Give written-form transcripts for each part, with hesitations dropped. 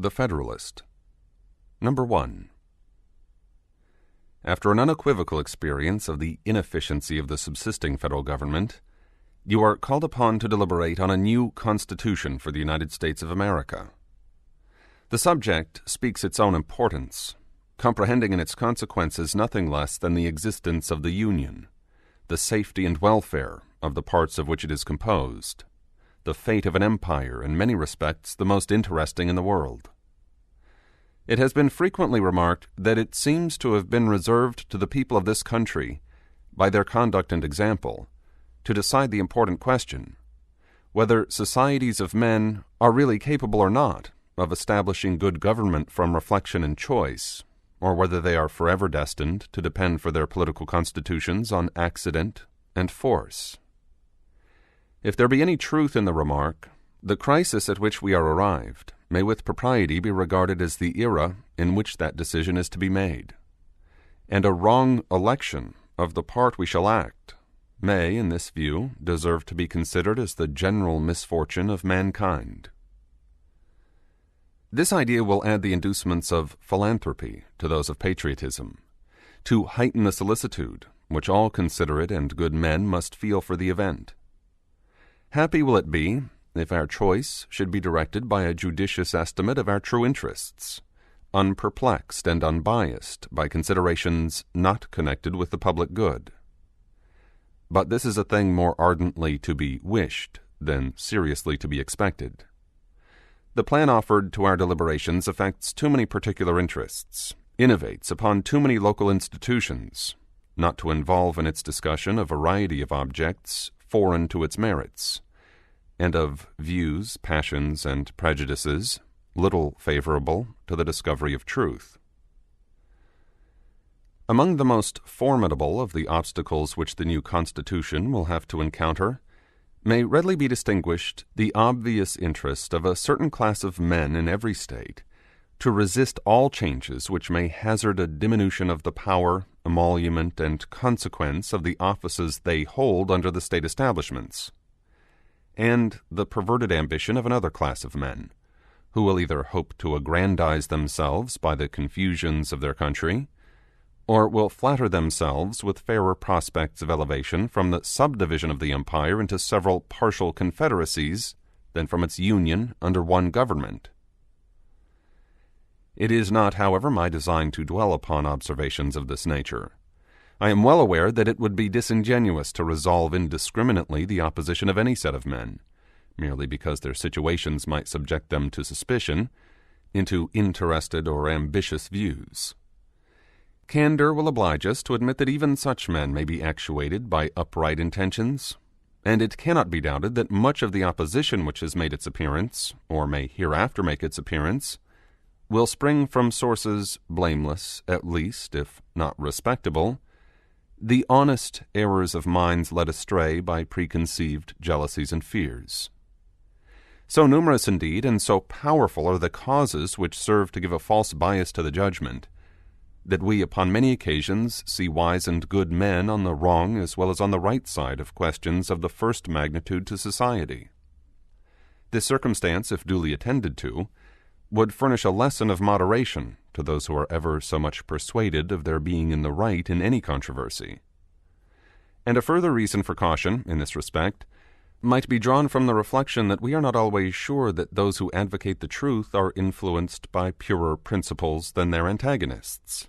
The Federalist No.1. After an unequivocal experience of the inefficiency of the subsisting federal government, you are called upon to deliberate on a new Constitution for the United States of America. The subject speaks its own importance, comprehending in its consequences nothing less than the existence of the Union, the safety and welfare of the parts of which it is composed, the fate of an empire in many respects the most interesting in the world. It has been frequently remarked that it seems to have been reserved to the people of this country, by their conduct and example, to decide the important question, whether societies of men are really capable or not of establishing good government from reflection and choice, or whether they are forever destined to depend for their political constitutions on accident and force. If there be any truth in the remark, the crisis at which we are arrived may with propriety be regarded as the era in which that decision is to be made, and a wrong election of the part we shall act may, in this view, deserve to be considered as the general misfortune of mankind. This idea will add the inducements of philanthropy to those of patriotism, to heighten the solicitude which all considerate and good men must feel for the event. Happy will it be if our choice should be directed by a judicious estimate of our true interests, unperplexed and unbiased by considerations not connected with the public good. But this is a thing more ardently to be wished than seriously to be expected. The plan offered to our deliberations affects too many particular interests, innovates upon too many local institutions, not to involve in its discussion a variety of objects foreign to its merits, and of views, passions, and prejudices little favorable to the discovery of truth. Among the most formidable of the obstacles which the new Constitution will have to encounter may readily be distinguished the obvious interest of a certain class of men in every state to resist all changes which may hazard a diminution of the power, emolument, and consequence of the offices they hold under the state establishments, and the perverted ambition of another class of men, who will either hope to aggrandize themselves by the confusions of their country, or will flatter themselves with fairer prospects of elevation from the subdivision of the empire into several partial confederacies than from its union under one government. It is not, however, my design to dwell upon observations of this nature. I am well aware that it would be disingenuous to resolve indiscriminately the opposition of any set of men, merely because their situations might subject them to suspicion, into interested or ambitious views. Candor will oblige us to admit that even such men may be actuated by upright intentions, and it cannot be doubted that much of the opposition which has made its appearance, or may hereafter make its appearance, will spring from sources blameless, at least, if not respectable, the honest errors of minds led astray by preconceived jealousies and fears. So numerous indeed, and so powerful are the causes which serve to give a false bias to the judgment, that we upon many occasions see wise and good men on the wrong as well as on the right side of questions of the first magnitude to society. This circumstance, if duly attended to, would furnish a lesson of moderation to those who are ever so much persuaded of their being in the right in any controversy. And a further reason for caution, in this respect, might be drawn from the reflection that we are not always sure that those who advocate the truth are influenced by purer principles than their antagonists.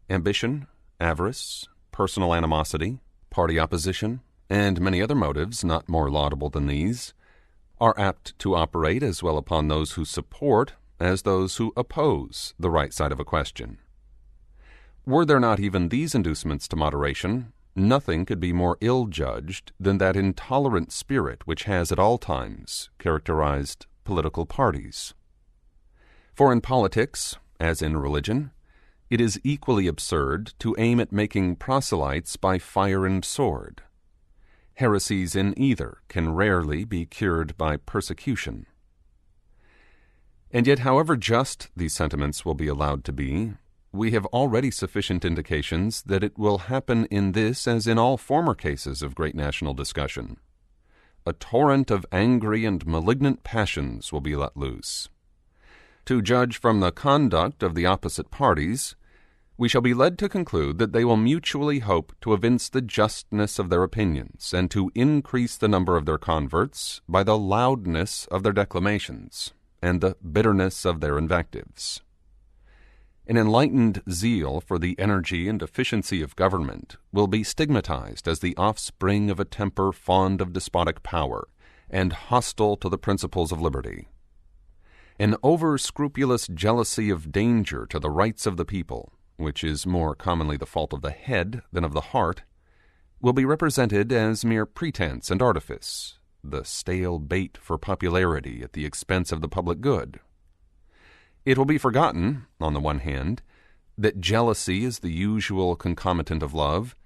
Ambition, avarice, personal animosity, party opposition, and many other motives not more laudable than these, are apt to operate as well upon those who support as those who oppose the right side of a question. Were there not even these inducements to moderation, nothing could be more ill-judged than that intolerant spirit which has at all times characterized political parties. For in politics, as in religion, it is equally absurd to aim at making proselytes by fire and sword. Heresies in either can rarely be cured by persecution. And yet, however just these sentiments will be allowed to be, we have already sufficient indications that it will happen in this as in all former cases of great national discussion. A torrent of angry and malignant passions will be let loose. To judge from the conduct of the opposite parties, we shall be led to conclude that they will mutually hope to evince the justness of their opinions, and to increase the number of their converts by the loudness of their declamations, and the bitterness of their invectives. An enlightened zeal for the energy and efficiency of government will be stigmatized as the offspring of a temper fond of despotic power, and hostile to the principles of liberty. An over-scrupulous jealousy of danger to the rights of the people, which is more commonly the fault of the head than of the heart, will be represented as mere pretense and artifice, the stale bait for popularity at the expense of the public good. It will be forgotten, on the one hand, that jealousy is the usual concomitant of love,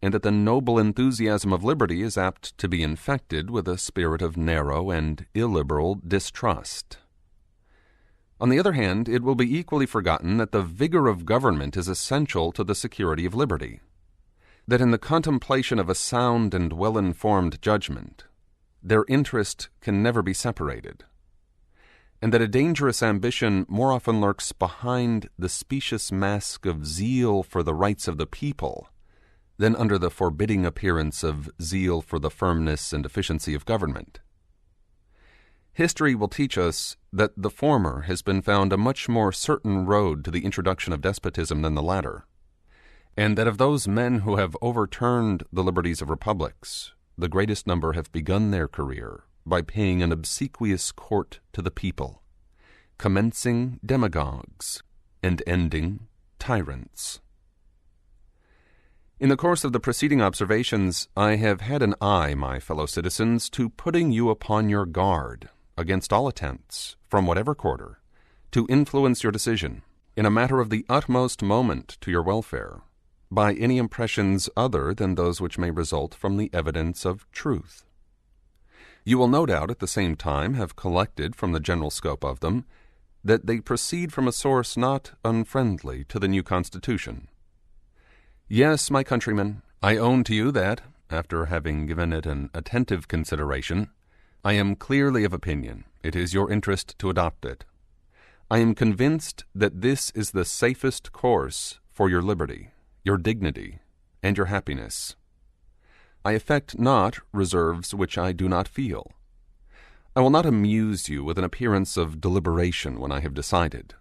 and that the noble enthusiasm of liberty is apt to be infected with a spirit of narrow and illiberal distrust. On the other hand, it will be equally forgotten that the vigor of government is essential to the security of liberty, that in the contemplation of a sound and well-informed judgment, their interest can never be separated, and that a dangerous ambition more often lurks behind the specious mask of zeal for the rights of the people than under the forbidding appearance of zeal for the firmness and efficiency of government. History will teach us that the former has been found a much more certain road to the introduction of despotism than the latter, and that of those men who have overturned the liberties of republics, the greatest number have begun their career by paying an obsequious court to the people, commencing demagogues and ending tyrants. In the course of the preceding observations, I have had an eye, my fellow citizens, to putting you upon your guard against all attempts, from whatever quarter, to influence your decision, in a matter of the utmost moment to your welfare, by any impressions other than those which may result from the evidence of truth. You will no doubt at the same time have collected from the general scope of them that they proceed from a source not unfriendly to the new Constitution. Yes, my countrymen, I own to you that, after having given it an attentive consideration, I am clearly of opinion it is your interest to adopt it. I am convinced that this is the safest course for your liberty, your dignity, and your happiness. I affect not reserves which I do not feel. I will not amuse you with an appearance of deliberation when I have decided.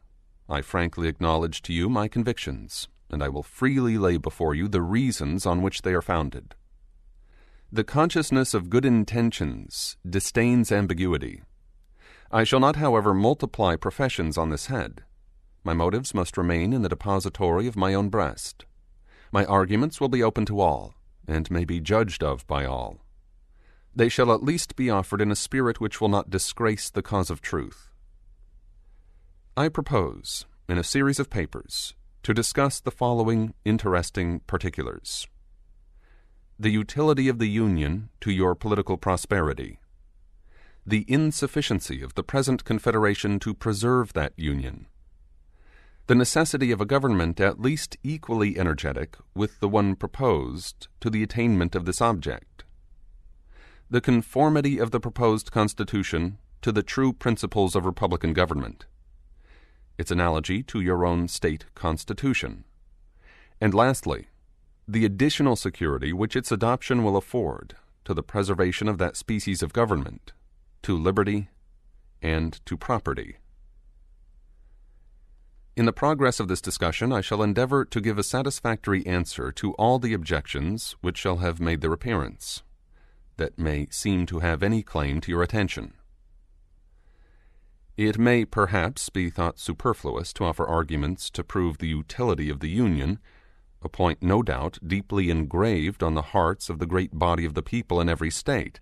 I frankly acknowledge to you my convictions, and I will freely lay before you the reasons on which they are founded. The consciousness of good intentions disdains ambiguity. I shall not, however, multiply professions on this head. My motives must remain in the depository of my own breast. My arguments will be open to all, and may be judged of by all. They shall at least be offered in a spirit which will not disgrace the cause of truth. I propose, in a series of papers, to discuss the following interesting particulars: the utility of the Union to your political prosperity, the insufficiency of the present Confederation to preserve that Union, the necessity of a government at least equally energetic with the one proposed to the attainment of this object, the conformity of the proposed Constitution to the true principles of republican government, its analogy to your own state constitution, and lastly, the additional security which its adoption will afford to the preservation of that species of government, to liberty, and to property. In the progress of this discussion, I shall endeavor to give a satisfactory answer to all the objections which shall have made their appearance, that may seem to have any claim to your attention. It may perhaps be thought superfluous to offer arguments to prove the utility of the Union, a point no doubt deeply engraved on the hearts of the great body of the people in every state,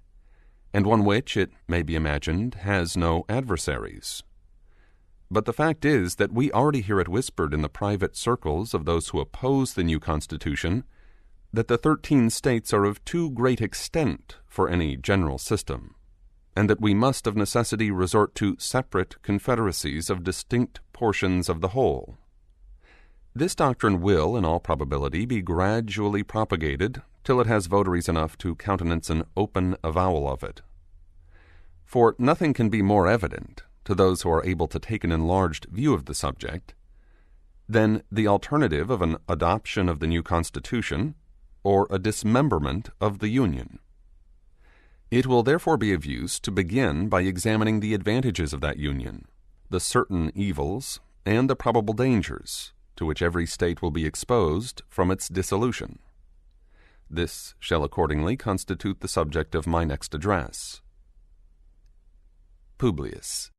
and one which, it may be imagined, has no adversaries. But the fact is that we already hear it whispered in the private circles of those who oppose the new Constitution that the 13 states are of too great extent for any general system, and that we must of necessity resort to separate confederacies of distinct portions of the whole. This doctrine will, in all probability, be gradually propagated till it has votaries enough to countenance an open avowal of it. For nothing can be more evident to those who are able to take an enlarged view of the subject, than the alternative of an adoption of the new Constitution or a dismemberment of the Union. It will therefore be of use to begin by examining the advantages of that union, the certain evils, and the probable dangers to which every state will be exposed from its dissolution. This shall accordingly constitute the subject of my next address. Publius.